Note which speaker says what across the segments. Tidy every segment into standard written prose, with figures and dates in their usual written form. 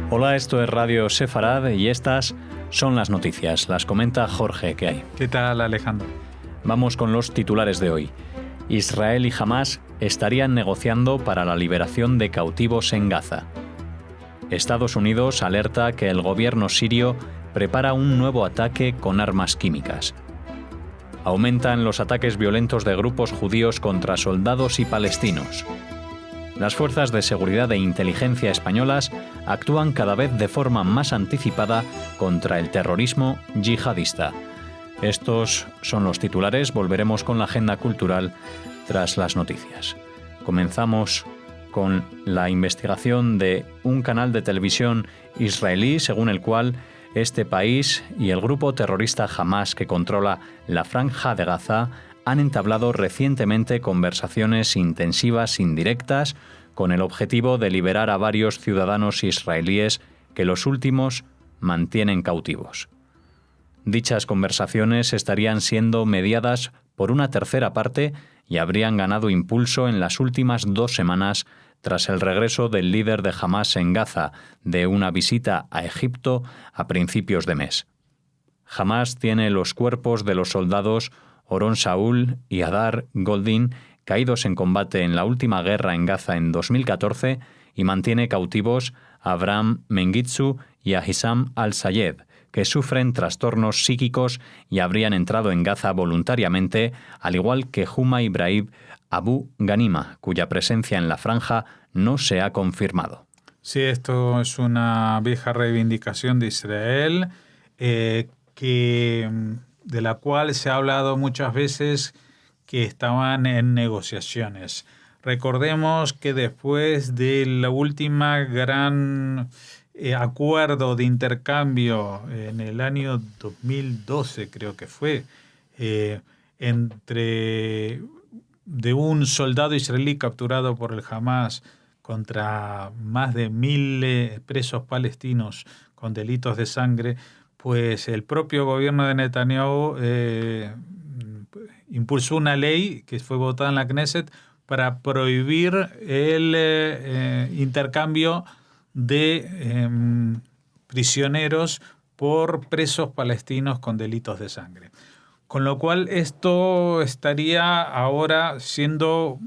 Speaker 1: Hola, esto es Radio Sefarad y estas son las noticias. Las comenta Jorge, ¿qué hay?
Speaker 2: ¿Qué tal, Alejandro?
Speaker 1: Vamos con los titulares de hoy. Israel y Hamás estarían negociando para la liberación de cautivos en Gaza. Estados Unidos alerta que el gobierno sirio prepara un nuevo ataque con armas químicas. Aumentan los ataques violentos de grupos judíos contra soldados y palestinos. Las fuerzas de seguridad e inteligencia españolas actúan cada vez de forma más anticipada contra el terrorismo yihadista. Estos son los titulares. Volveremos con la agenda cultural tras las noticias. Comenzamos con la investigación de un canal de televisión israelí, según el cual este país y el grupo terrorista Hamás, que controla la Franja de Gaza, han entablado recientemente conversaciones intensivas indirectas con el objetivo de liberar a varios ciudadanos israelíes que los últimos mantienen cautivos. Dichas conversaciones estarían siendo mediadas por una tercera parte y habrían ganado impulso en las últimas 2 semanas tras el regreso del líder de Hamás en Gaza de una visita a Egipto a principios de mes. Hamás tiene los cuerpos de los soldados Oron Shaul y Hadar Goldin, caídos en combate en la última guerra en Gaza en 2014, y mantiene cautivos a Abraham Mengitzu y a Hissam al-Sayed, que sufren trastornos psíquicos y habrían entrado en Gaza voluntariamente, al igual que Huma Ibrahim Abu Ghanima, cuya presencia en la franja no se ha confirmado.
Speaker 2: Sí, esto es una vieja reivindicación de Israel, de la cual se ha hablado muchas veces que estaban en negociaciones. Recordemos que después de la última gran acuerdo de intercambio en el año 2012, creo que fue, de un soldado israelí capturado por el Hamás contra más de 1.000 presos palestinos con delitos de sangre, pues el propio gobierno de Netanyahu impulsó una ley que fue votada en la Knesset para prohibir el intercambio de prisioneros por presos palestinos con delitos de sangre. Con lo cual esto estaría ahora siendo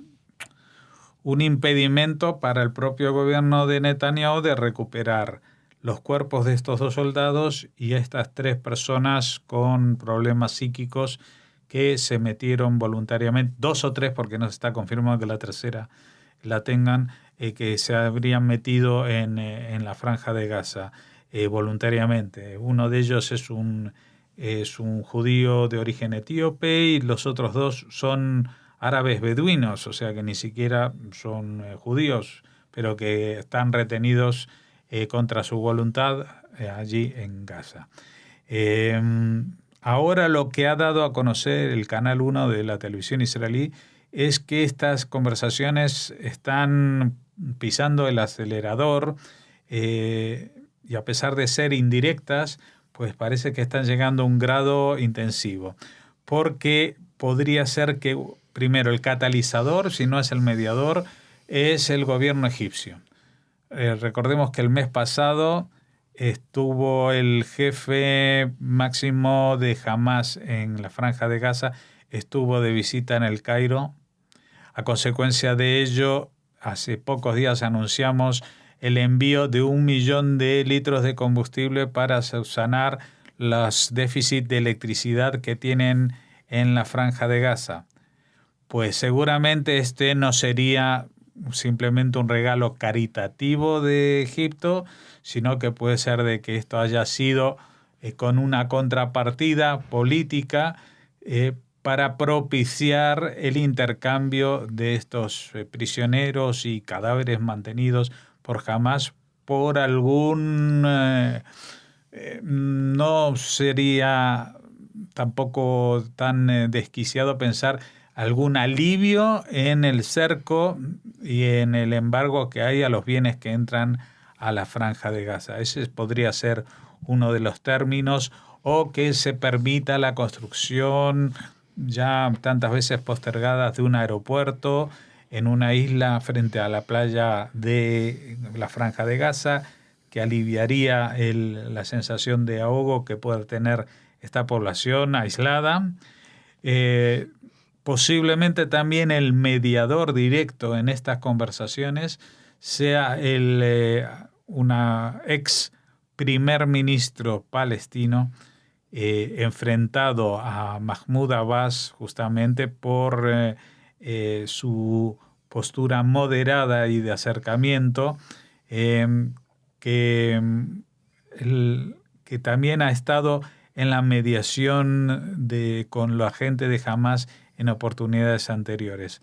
Speaker 2: un impedimento para el propio gobierno de Netanyahu de recuperar los cuerpos de estos 2 soldados y estas 3 personas con problemas psíquicos que se metieron voluntariamente, 2 o 3 porque no se está confirmado que la tercera la tengan, que se habrían metido en la Franja de Gaza voluntariamente. Uno de ellos es un judío de origen etíope y los otros 2 son árabes beduinos, o sea que ni siquiera son judíos, pero que están retenidos contra su voluntad allí en Gaza. Ahora lo que ha dado a conocer el Canal 1 de la televisión israelí es que estas conversaciones están pisando el acelerador y a pesar de ser indirectas, pues parece que están llegando a un grado intensivo, porque podría ser que primero el catalizador, si no es el mediador, es el gobierno egipcio. Recordemos que el mes pasado estuvo el jefe máximo de Hamás en la Franja de Gaza, estuvo de visita en el Cairo. A consecuencia de ello, hace pocos días anunciamos el envío de 1 millón de litros de combustible para subsanar los déficits de electricidad que tienen en la Franja de Gaza. Pues seguramente este no sería simplemente un regalo caritativo de Egipto, sino que puede ser de que esto haya sido con una contrapartida política para propiciar el intercambio de estos prisioneros y cadáveres mantenidos por Hamás por algún... no sería tampoco tan desquiciado pensar algún alivio en el cerco y en el embargo que hay a los bienes que entran a la Franja de Gaza. Ese podría ser uno de los términos, o que se permita la construcción ya tantas veces postergada de un aeropuerto en una isla frente a la playa de la Franja de Gaza, que aliviaría la sensación de ahogo que puede tener esta población aislada. Posiblemente también el mediador directo en estas conversaciones sea una ex primer ministro palestino enfrentado a Mahmoud Abbas justamente por su postura moderada y de acercamiento, que también ha estado en la mediación con la gente de Hamas en oportunidades anteriores.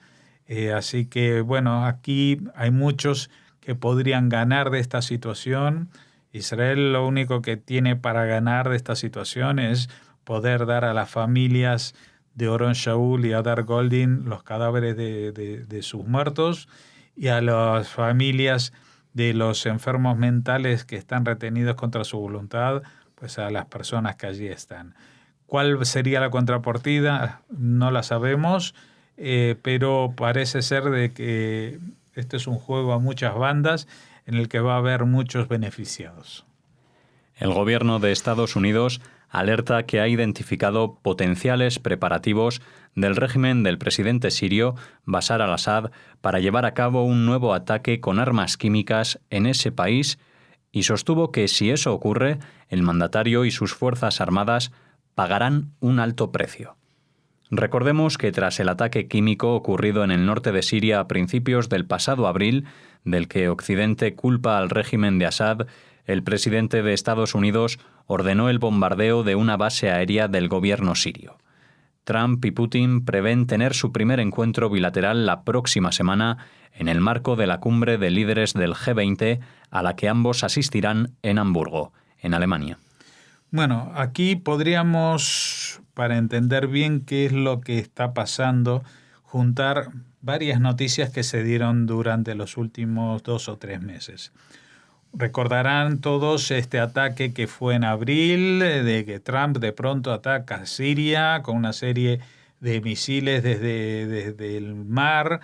Speaker 2: Así que, bueno, aquí hay muchos que podrían ganar de esta situación. Israel lo único que tiene para ganar de esta situación es poder dar a las familias de Oron Shaul y Hadar Goldin los cadáveres de sus muertos, y a las familias de los enfermos mentales que están retenidos contra su voluntad, pues a las personas que allí están. ¿Cuál sería la contrapartida? No la sabemos, pero parece ser de que este es un juego a muchas bandas en el que va a haber muchos beneficiados.
Speaker 1: El gobierno de Estados Unidos alerta que ha identificado potenciales preparativos del régimen del presidente sirio Bashar al-Assad para llevar a cabo un nuevo ataque con armas químicas en ese país, y sostuvo que si eso ocurre, el mandatario y sus fuerzas armadas pagarán un alto precio. Recordemos que tras el ataque químico ocurrido en el norte de Siria a principios del pasado abril, del que Occidente culpa al régimen de Assad, el presidente de Estados Unidos ordenó el bombardeo de una base aérea del gobierno sirio. Trump y Putin prevén tener su primer encuentro bilateral la próxima semana en el marco de la cumbre de líderes del G20, a la que ambos asistirán en Hamburgo, en Alemania.
Speaker 2: Bueno, aquí podríamos, para entender bien qué es lo que está pasando, juntar varias noticias que se dieron durante los últimos 2 o 3 meses. Recordarán todos este ataque que fue en abril, de que Trump de pronto ataca Siria con una serie de misiles desde el mar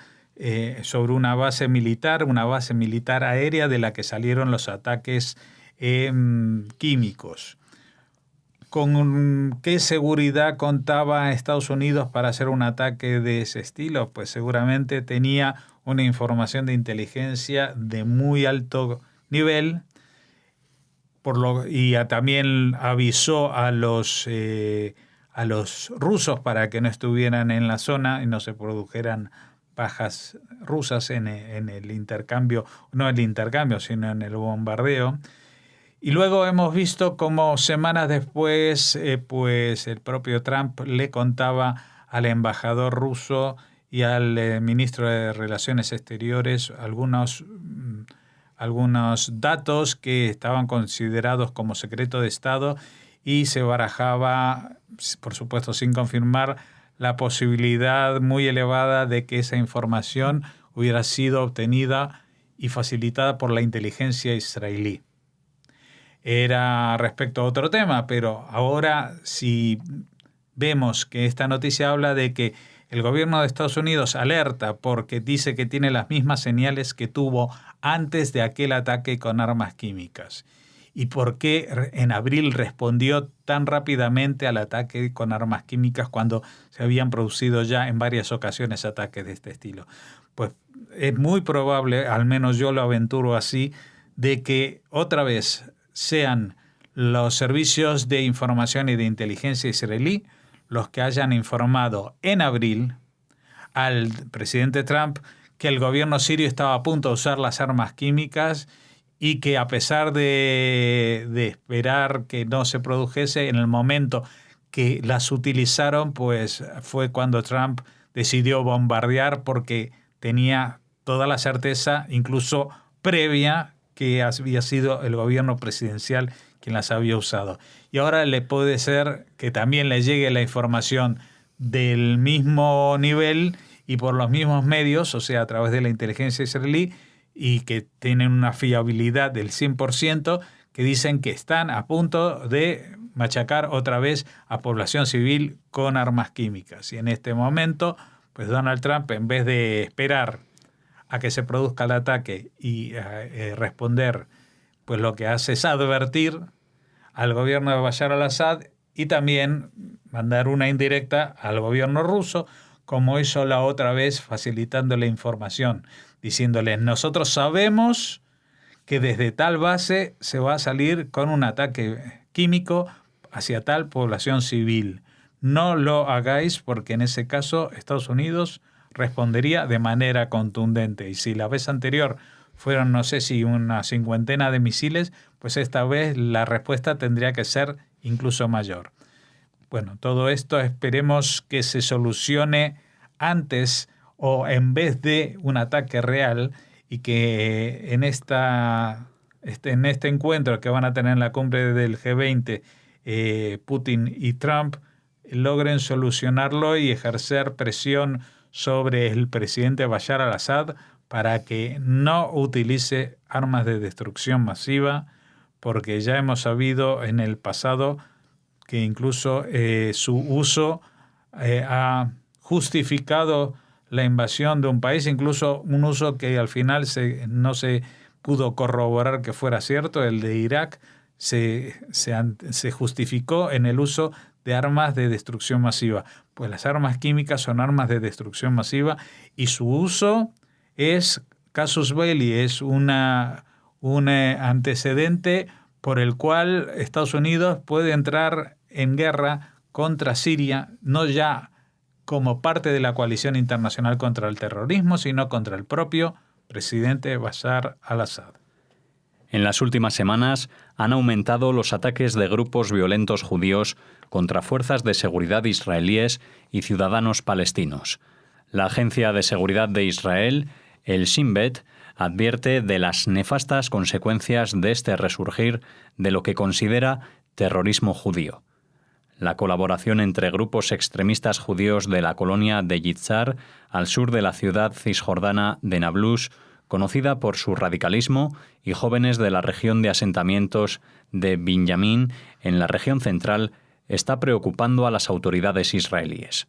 Speaker 2: sobre una base militar aérea de la que salieron los ataques químicos. ¿Con qué seguridad contaba Estados Unidos para hacer un ataque de ese estilo? Pues seguramente tenía una información de inteligencia de muy alto nivel, y también avisó a los rusos para que no estuvieran en la zona y no se produjeran bajas rusas en el intercambio, no el intercambio, sino en el bombardeo. Y luego hemos visto cómo semanas después, pues el propio Trump le contaba al embajador ruso y al ministro de Relaciones Exteriores algunos datos que estaban considerados como secreto de Estado, y se barajaba, por supuesto sin confirmar, la posibilidad muy elevada de que esa información hubiera sido obtenida y facilitada por la inteligencia israelí. Era respecto a otro tema, pero ahora si vemos que esta noticia habla de que el gobierno de Estados Unidos alerta porque dice que tiene las mismas señales que tuvo antes de aquel ataque con armas químicas. ¿Y por qué en abril respondió tan rápidamente al ataque con armas químicas cuando se habían producido ya en varias ocasiones ataques de este estilo? Pues es muy probable, al menos yo lo aventuro así, de que otra vez sean los servicios de información y de inteligencia israelí los que hayan informado en abril al presidente Trump que el gobierno sirio estaba a punto de usar las armas químicas, y que a pesar de esperar que no se produjese, en el momento que las utilizaron, pues fue cuando Trump decidió bombardear, porque tenía toda la certeza, incluso previa, que había sido el gobierno presidencial quien las había usado. Y ahora le puede ser que también le llegue la información del mismo nivel y por los mismos medios, o sea, a través de la inteligencia israelí, y que tienen una fiabilidad del 100%, que dicen que están a punto de machacar otra vez a población civil con armas químicas. Y en este momento, pues Donald Trump, en vez de esperar a que se produzca el ataque y responder pues lo que hace es advertir al gobierno de Bashar al-Assad y también mandar una indirecta al gobierno ruso, como hizo la otra vez, facilitando la información, diciéndoles: nosotros sabemos que desde tal base se va a salir con un ataque químico hacia tal población civil. No lo hagáis, porque en ese caso Estados Unidos respondería de manera contundente. Y si la vez anterior fueron, no sé si una 50 de misiles, pues esta vez la respuesta tendría que ser incluso mayor. Bueno, todo esto esperemos que se solucione antes o en vez de un ataque real, y que en este encuentro que van a tener en la cumbre del G20, Putin y Trump, logren solucionarlo y ejercer presión sobre el presidente Bashar al-Assad para que no utilice armas de destrucción masiva, porque ya hemos sabido en el pasado que incluso su uso ha justificado la invasión de un país, incluso un uso que al final no se pudo corroborar que fuera cierto. El de Irak se justificó en el uso de armas de destrucción masiva. Pues las armas químicas son armas de destrucción masiva y su uso es casus belli, es un antecedente por el cual Estados Unidos puede entrar en guerra contra Siria, no ya como parte de la coalición internacional contra el terrorismo, sino contra el propio presidente Bashar al-Assad.
Speaker 1: En las últimas semanas han aumentado los ataques de grupos violentos judíos contra fuerzas de seguridad israelíes y ciudadanos palestinos. La Agencia de Seguridad de Israel, el Shin Bet, advierte de las nefastas consecuencias de este resurgir de lo que considera terrorismo judío. La colaboración entre grupos extremistas judíos de la colonia de Yitzhar, al sur de la ciudad cisjordana de Nablus, conocida por su radicalismo, y jóvenes de la región de asentamientos de Binyamin, en la región central, está preocupando a las autoridades israelíes.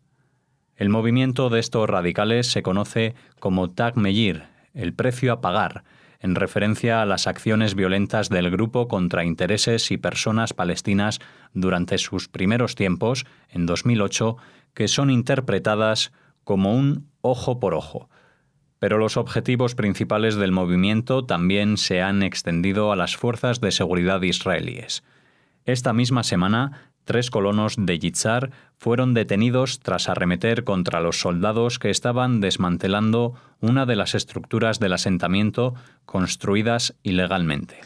Speaker 1: El movimiento de estos radicales se conoce como Tag Meir, el precio a pagar, en referencia a las acciones violentas del grupo contra intereses y personas palestinas durante sus primeros tiempos, en 2008, que son interpretadas como un ojo por ojo. Pero los objetivos principales del movimiento también se han extendido a las fuerzas de seguridad israelíes. Esta misma semana, 3 colonos de Yitzhar fueron detenidos tras arremeter contra los soldados que estaban desmantelando una de las estructuras del asentamiento construidas ilegalmente.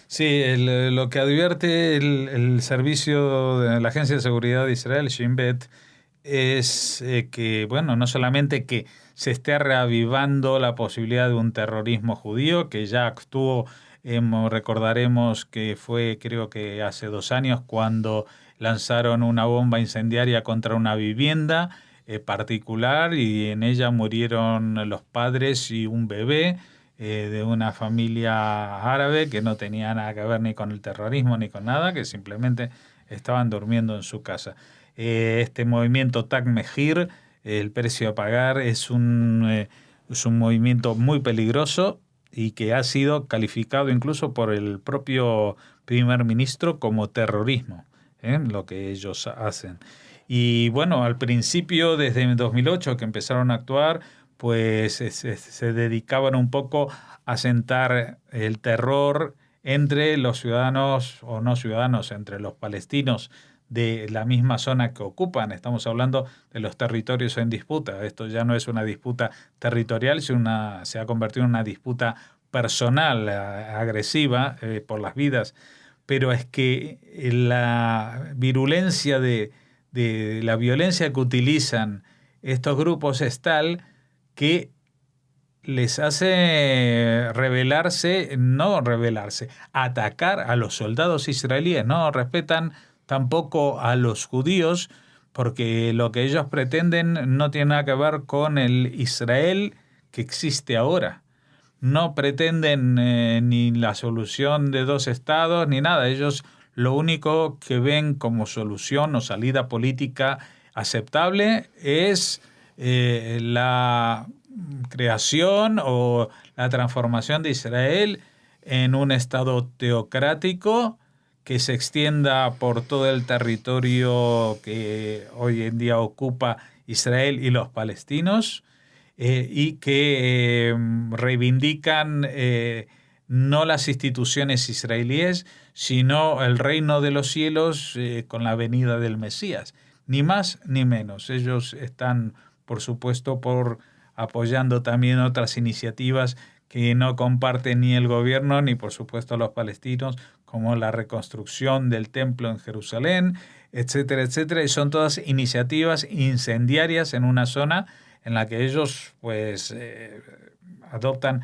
Speaker 2: Sí, lo que advierte el servicio de la Agencia de Seguridad de Israel, Shin Bet, es que, bueno, no solamente que se esté reavivando la posibilidad de un terrorismo judío, que ya actuó, recordaremos que fue, creo que hace 2 años, cuando lanzaron una bomba incendiaria contra una vivienda particular, y en ella murieron los padres y un bebé de una familia árabe que no tenía nada que ver ni con el terrorismo ni con nada, que simplemente estaban durmiendo en su casa. Este movimiento Tag Meir, el precio a pagar, es un movimiento muy peligroso y que ha sido calificado incluso por el propio primer ministro como terrorismo, lo que ellos hacen. Y bueno, al principio, desde 2008 que empezaron a actuar, pues se dedicaban un poco a sentar el terror entre los ciudadanos o no ciudadanos, entre los palestinos de la misma zona que ocupan. Estamos hablando de los territorios en disputa. Esto ya no es una disputa territorial, se ha convertido en una disputa personal, agresiva, por las vidas. Pero es que la virulencia de la violencia que utilizan estos grupos es tal que les hace atacar a los soldados israelíes. No respetan tampoco a los judíos, porque lo que ellos pretenden no tiene nada que ver con el Israel que existe ahora. No pretenden ni la solución de 2 estados ni nada. Ellos lo único que ven como solución o salida política aceptable es la creación o la transformación de Israel en un Estado teocrático que se extienda por todo el territorio que hoy en día ocupa Israel y los palestinos, y que reivindican no las instituciones israelíes, sino el reino de los cielos con la venida del Mesías. Ni más ni menos. Ellos están, por supuesto, apoyando también otras iniciativas que no comparten ni el gobierno ni, por supuesto, los palestinos, como la reconstrucción del templo en Jerusalén, etcétera, etcétera. Y son todas iniciativas incendiarias en una zona en la que ellos pues adoptan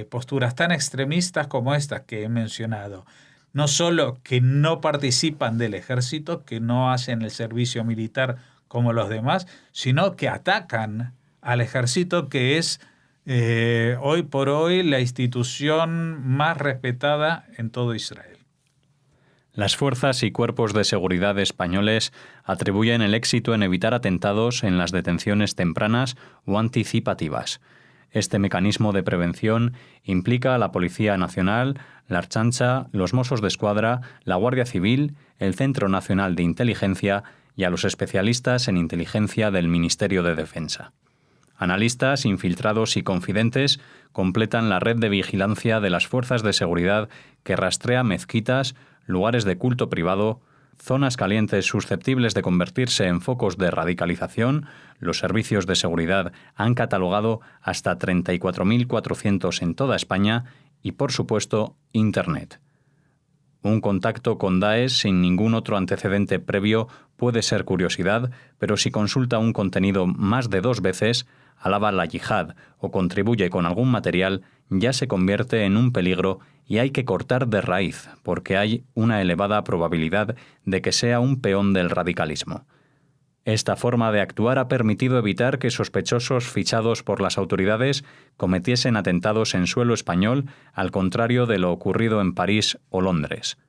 Speaker 2: posturas tan extremistas como estas que he mencionado. No solo que no participan del ejército, que no hacen el servicio militar como los demás, sino que atacan al ejército, que es hoy por hoy la institución más respetada en todo Israel.
Speaker 1: Las fuerzas y cuerpos de seguridad españoles atribuyen el éxito en evitar atentados en las detenciones tempranas o anticipativas. Este mecanismo de prevención implica a la Policía Nacional, la Ertzaintza, los Mossos d'Esquadra, la Guardia Civil, el Centro Nacional de Inteligencia y a los especialistas en inteligencia del Ministerio de Defensa. Analistas, infiltrados y confidentes completan la red de vigilancia de las fuerzas de seguridad que rastrea mezquitas, lugares de culto privado, zonas calientes susceptibles de convertirse en focos de radicalización. Los servicios de seguridad han catalogado hasta 34.400 en toda España y, por supuesto, Internet. Un contacto con Daesh sin ningún otro antecedente previo puede ser curiosidad, pero si consulta un contenido más de 2 veces, alaba la yihad o contribuye con algún material, ya se convierte en un peligro y hay que cortar de raíz, porque hay una elevada probabilidad de que sea un peón del radicalismo. Esta forma de actuar ha permitido evitar que sospechosos fichados por las autoridades cometiesen atentados en suelo español, al contrario de lo ocurrido en París o Londres.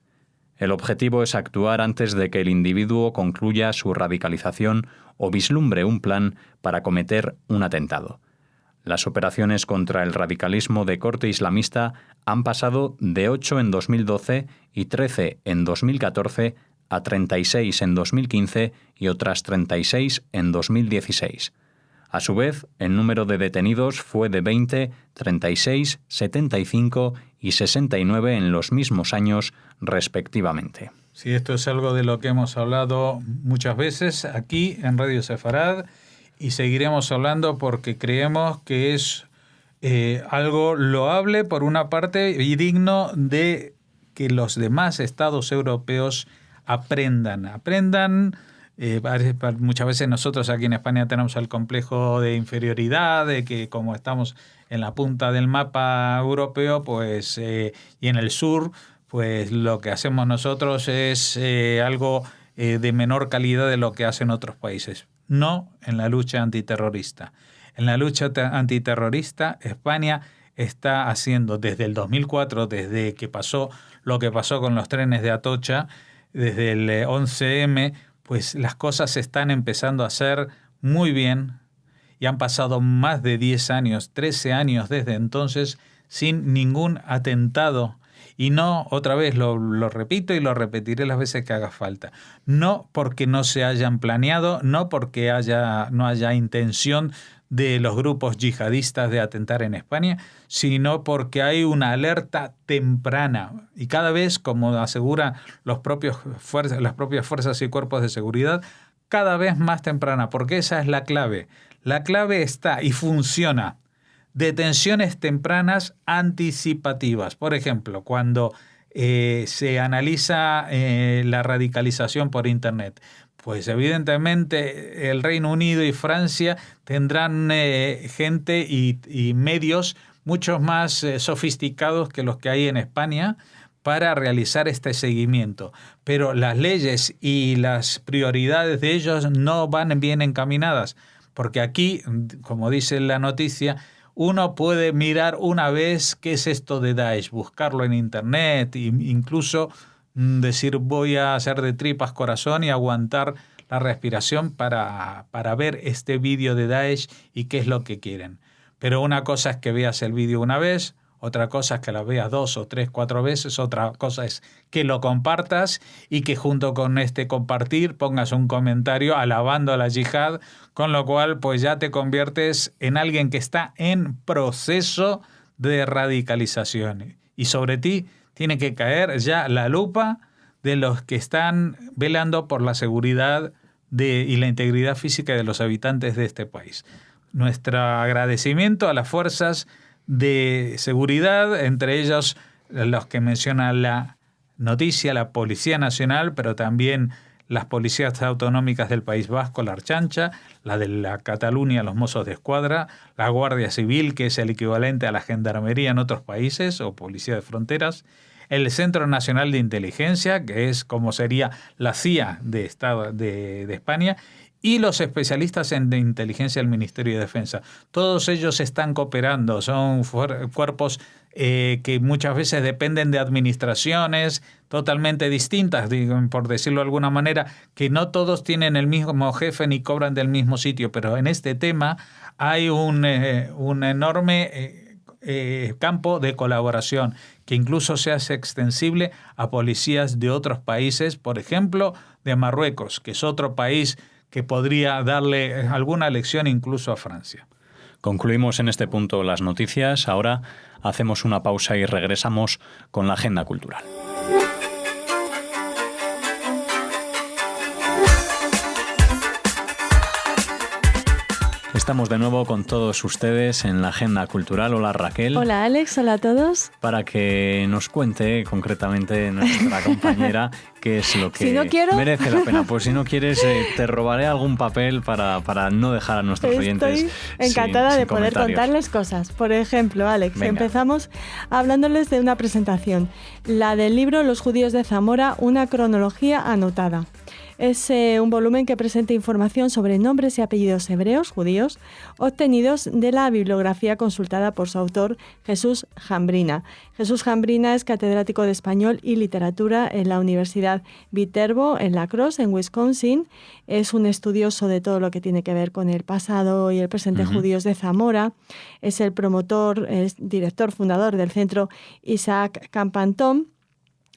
Speaker 1: El objetivo es actuar antes de que el individuo concluya su radicalización o vislumbre un plan para cometer un atentado. Las operaciones contra el radicalismo de corte islamista han pasado de 8 en 2012 y 13 en 2014 a 36 en 2015 y otras 36 en 2016. A su vez, el número de detenidos fue de 20, 36, 75 y 69 en los mismos años, respectivamente.
Speaker 2: Sí, esto es algo de lo que hemos hablado muchas veces aquí en Radio Sefarad y seguiremos hablando porque creemos que es algo loable por una parte y digno de que los demás estados europeos aprendan. Muchas veces nosotros aquí en España tenemos el complejo de inferioridad, de que como estamos en la punta del mapa europeo, pues y en el sur, pues lo que hacemos nosotros es algo de menor calidad de lo que hacen otros países. No en la lucha antiterrorista. En la lucha antiterrorista, España está haciendo desde el 2004, desde que pasó lo que pasó con los trenes de Atocha, desde el 11M, pues las cosas se están empezando a hacer muy bien y han pasado más de 10 años, 13 años desde entonces, sin ningún atentado. Y no, otra vez lo repito y lo repetiré las veces que haga falta, no porque no se hayan planeado, no porque no haya intención de los grupos yihadistas de atentar en España, sino porque hay una alerta temprana y cada vez, como aseguran las propias fuerzas y cuerpos de seguridad, cada vez más temprana, porque esa es la clave. La clave está y funciona. Detenciones tempranas anticipativas. Por ejemplo, cuando se analiza la radicalización por Internet, pues evidentemente el Reino Unido y Francia tendrán gente y medios mucho más sofisticados que los que hay en España para realizar este seguimiento. Pero las leyes y las prioridades de ellos no van bien encaminadas, porque aquí, como dice la noticia, uno puede mirar una vez qué es esto de Daesh, buscarlo en Internet e incluso decir voy a hacer de tripas corazón y aguantar la respiración para ver este vídeo de Daesh y qué es lo que quieren. Pero una cosa es que veas el vídeo una vez, Otra cosa es que la veas 2 o 3, 4 veces. Otra cosa es que lo compartas y que junto con este compartir pongas un comentario alabando a la yihad, con lo cual pues ya te conviertes en alguien que está en proceso de radicalización. Y sobre ti tiene que caer ya la lupa de los que están velando por la seguridad y la integridad física de los habitantes de este país. Nuestro agradecimiento a las fuerzas de seguridad, entre ellos los que menciona la noticia, la Policía Nacional, pero también las policías autonómicas del País Vasco, la Ertzaintza, la de la Cataluña, los Mossos de Escuadra, la Guardia Civil, que es el equivalente a la Gendarmería en otros países, o Policía de Fronteras, el Centro Nacional de Inteligencia, que es como sería la CIA de España, y los especialistas en inteligencia del Ministerio de Defensa. Todos ellos están cooperando, son cuerpos que muchas veces dependen de administraciones totalmente distintas, por decirlo de alguna manera, que no todos tienen el mismo jefe ni cobran del mismo sitio, pero en este tema hay un enorme campo de colaboración que incluso se hace extensible a policías de otros países, por ejemplo, de Marruecos, que es otro país que podría darle alguna lección incluso a Francia.
Speaker 1: Concluimos en este punto las noticias. Ahora hacemos una pausa y regresamos con la agenda cultural. Estamos de nuevo con todos ustedes en la agenda cultural. Hola Raquel.
Speaker 3: Hola Alex, hola a todos.
Speaker 1: Para que nos cuente concretamente nuestra compañera qué es lo que
Speaker 3: si no quiero...
Speaker 1: merece la pena. Pues si no quieres, te robaré algún papel para no dejar a nuestros oyentes.
Speaker 3: Estoy encantada de poder contarles cosas. Por ejemplo, Alex, venga, empezamos hablándoles de una presentación. La del libro Los judíos de Zamora, una cronología anotada. Es un volumen que presenta información sobre nombres y apellidos hebreos, judíos, obtenidos de la bibliografía consultada por su autor, Jesús Jambrina. Jesús Jambrina es catedrático de Español y Literatura en la Universidad Viterbo, en La Crosse, en Wisconsin. Es un estudioso de todo lo que tiene que ver con el pasado y el presente judíos de Zamora. Es el promotor, es director fundador del Centro Isaac Campanton,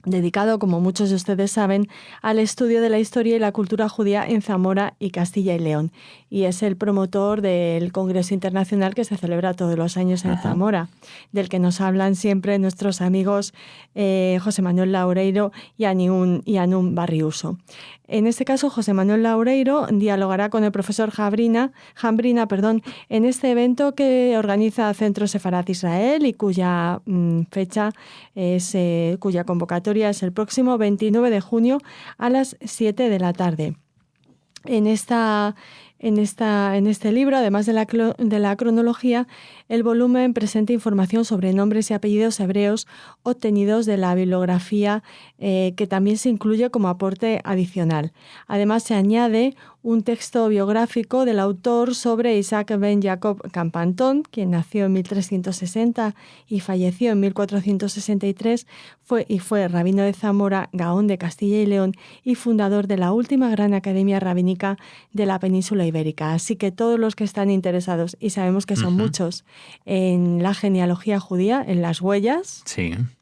Speaker 3: dedicado, como muchos de ustedes saben, al estudio de la historia y la cultura judía en Zamora y Castilla y León. Y es el promotor del Congreso Internacional que se celebra todos los años en Zamora, del que nos hablan siempre nuestros amigos José Manuel Laureiro y Anún Barriuso. En este caso, José Manuel Laureiro dialogará con el profesor Jambrina, en este evento que organiza Centro Sefarat Israel y cuya cuya convocatoria es el próximo 29 de junio a las 7 de la tarde. En este libro, además de la cronología, el volumen presenta información sobre nombres y apellidos hebreos obtenidos de la bibliografía, que también se incluye como aporte adicional. Además, se añade un texto biográfico del autor sobre Isaac ben Jacob Campanton, quien nació en 1360 y falleció en 1463, fue rabino de Zamora, Gaón de Castilla y León y fundador de la última gran academia rabínica de la península ibérica. Así que todos los que están interesados, y sabemos que son muchos, en la genealogía judía, en las huellas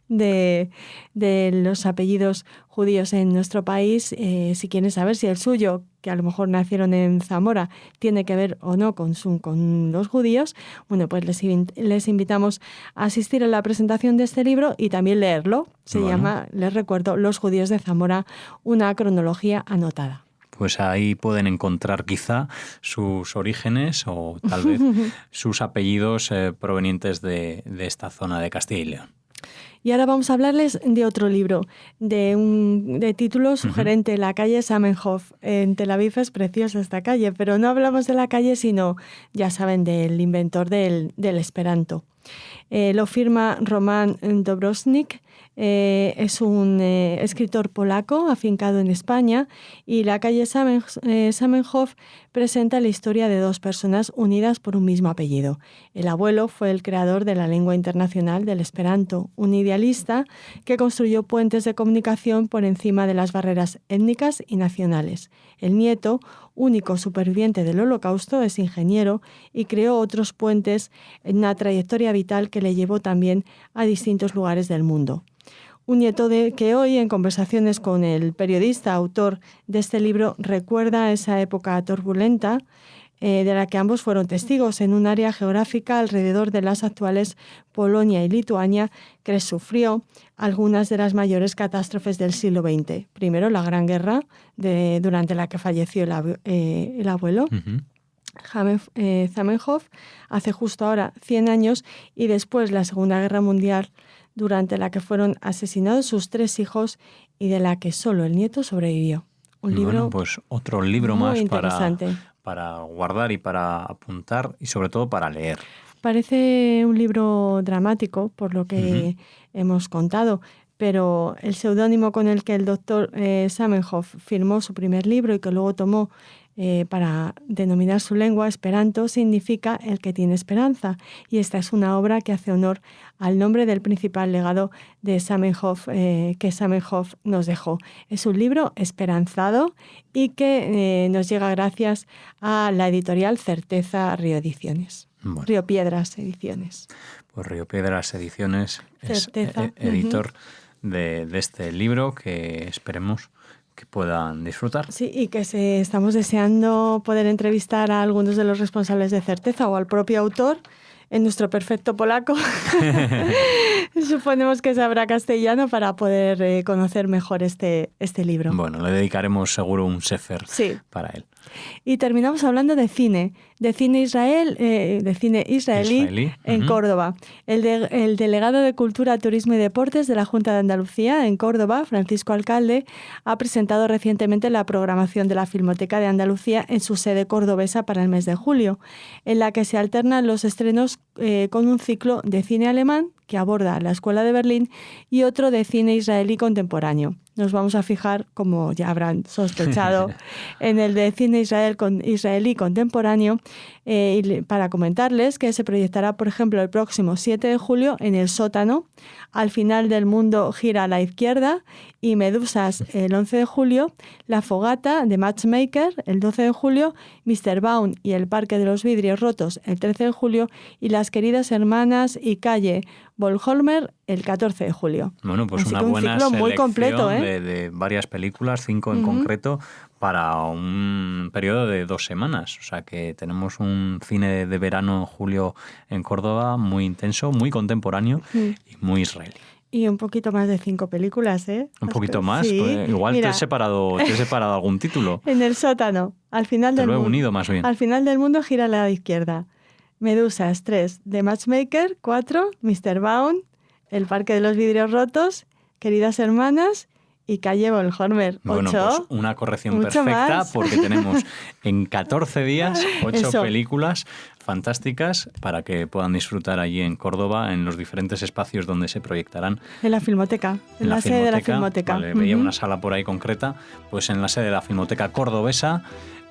Speaker 3: de los apellidos judíos en nuestro país, si quieren saber si el suyo, que a lo mejor nacieron en Zamora, tiene que ver o no con los judíos, bueno, pues les invitamos a asistir a la presentación de este libro y también leerlo. Se llama, les recuerdo, Los judíos de Zamora, una cronología anotada.
Speaker 1: Pues ahí pueden encontrar quizá sus orígenes o tal vez sus apellidos provenientes de esta zona de Castilla y León.
Speaker 3: Y ahora vamos a hablarles de otro libro, de título sugerente, La calle Zamenhof. En Tel Aviv es preciosa esta calle, pero no hablamos de la calle, sino, ya saben, del inventor del Esperanto. Lo firma Roman Dobrownik. Es un escritor polaco afincado en España, y La calle Zamenhof presenta la historia de dos personas unidas por un mismo apellido. El abuelo fue el creador de la lengua internacional del Esperanto, un idealista que construyó puentes de comunicación por encima de las barreras étnicas y nacionales. El nieto, único superviviente del Holocausto, es ingeniero y creó otros puentes en una trayectoria vital que le llevó también a distintos lugares del mundo. Un nieto que hoy, en conversaciones con el periodista, autor de este libro, recuerda esa época turbulenta de la que ambos fueron testigos en un área geográfica alrededor de las actuales Polonia y Lituania, que sufrió algunas de las mayores catástrofes del siglo XX. Primero, la Gran Guerra, durante la que falleció el abuelo, Zamenhof, hace justo ahora 100 años, y después la Segunda Guerra Mundial, durante la que fueron asesinados sus 3 hijos y de la que solo el nieto sobrevivió. Un libro,
Speaker 1: pues otro libro
Speaker 3: muy
Speaker 1: más
Speaker 3: interesante.
Speaker 1: Para guardar y para apuntar y sobre todo para leer.
Speaker 3: Parece un libro dramático, por lo que hemos contado, pero el seudónimo con el que el doctor Zamenhof firmó su primer libro y que luego tomó para denominar su lengua, Esperanto, significa el que tiene esperanza. Y esta es una obra que hace honor al nombre del principal legado de Zamenhof, que Zamenhof nos dejó. Es un libro esperanzado y que nos llega gracias a la editorial Certeza Río Ediciones.
Speaker 1: Bueno.
Speaker 3: Río Piedras Ediciones.
Speaker 1: Pues Río Piedras Ediciones
Speaker 3: Certeza.
Speaker 1: Es editor de este libro, que esperemos que puedan disfrutar.
Speaker 3: Sí, y que estamos deseando poder entrevistar a algunos de los responsables de Certeza o al propio autor en nuestro perfecto polaco. Suponemos que sabrá castellano para poder conocer mejor este libro.
Speaker 1: Bueno, le dedicaremos seguro un sefer para él.
Speaker 3: Y terminamos hablando de cine israelí en Córdoba. El delegado de Cultura, Turismo y Deportes de la Junta de Andalucía en Córdoba, Francisco Alcalde, ha presentado recientemente la programación de la Filmoteca de Andalucía en su sede cordobesa para el mes de julio, en la que se alternan los estrenos con un ciclo de cine alemán que aborda la Escuela de Berlín y otro de cine israelí contemporáneo. Nos vamos a fijar, como ya habrán sospechado, en el de cine israelí contemporáneo para comentarles que se proyectará, por ejemplo, el próximo 7 de julio en El Sótano, Al final del mundo gira a la izquierda y Medusas el 11 de julio, La fogata de Matchmaker el 12 de julio, Mr. Baum y el Parque de los Vidrios Rotos el 13 de julio y Las queridas hermanas y calle Bolholmer el 14 de julio.
Speaker 1: Bueno, pues
Speaker 3: así
Speaker 1: una
Speaker 3: un
Speaker 1: buena
Speaker 3: ciclo
Speaker 1: selección
Speaker 3: muy completo,
Speaker 1: de varias películas, 5 en concreto, para un periodo de 2 semanas. O sea que tenemos un cine de verano en julio en Córdoba muy intenso, muy contemporáneo y muy israelí.
Speaker 3: Y un poquito más de 5 películas, ¿eh?
Speaker 1: Un poquito más,
Speaker 3: sí.
Speaker 1: Pues igual mira, te he separado algún título.
Speaker 3: En El Sótano, al final
Speaker 1: te
Speaker 3: del
Speaker 1: lo he
Speaker 3: mundo.
Speaker 1: Unido más bien.
Speaker 3: Al final del mundo gira a la izquierda. Medusas 3, The Matchmaker 4, Mr. Baum, El Parque de los Vidrios Rotos, Queridas Hermanas y Calle Bolholmer 8.
Speaker 1: Bueno, pues una corrección perfecta más. Porque tenemos en 14 días 8 películas fantásticas para que puedan disfrutar allí en Córdoba, en los diferentes espacios donde se proyectarán.
Speaker 3: En la Filmoteca, en la sede de la Filmoteca.
Speaker 1: Vale, veía una sala por ahí concreta, pues en la sede de la Filmoteca Cordobesa.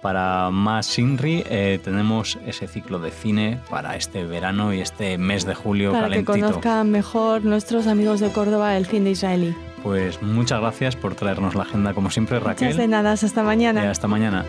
Speaker 1: Para más INRI tenemos ese ciclo de cine para este verano y este mes de julio
Speaker 3: para
Speaker 1: calentito.
Speaker 3: Para que conozcan mejor nuestros amigos de Córdoba el cine israelí.
Speaker 1: Pues muchas gracias por traernos la agenda como siempre, Raquel.
Speaker 3: Muchas de nada, hasta mañana.
Speaker 1: Hasta mañana.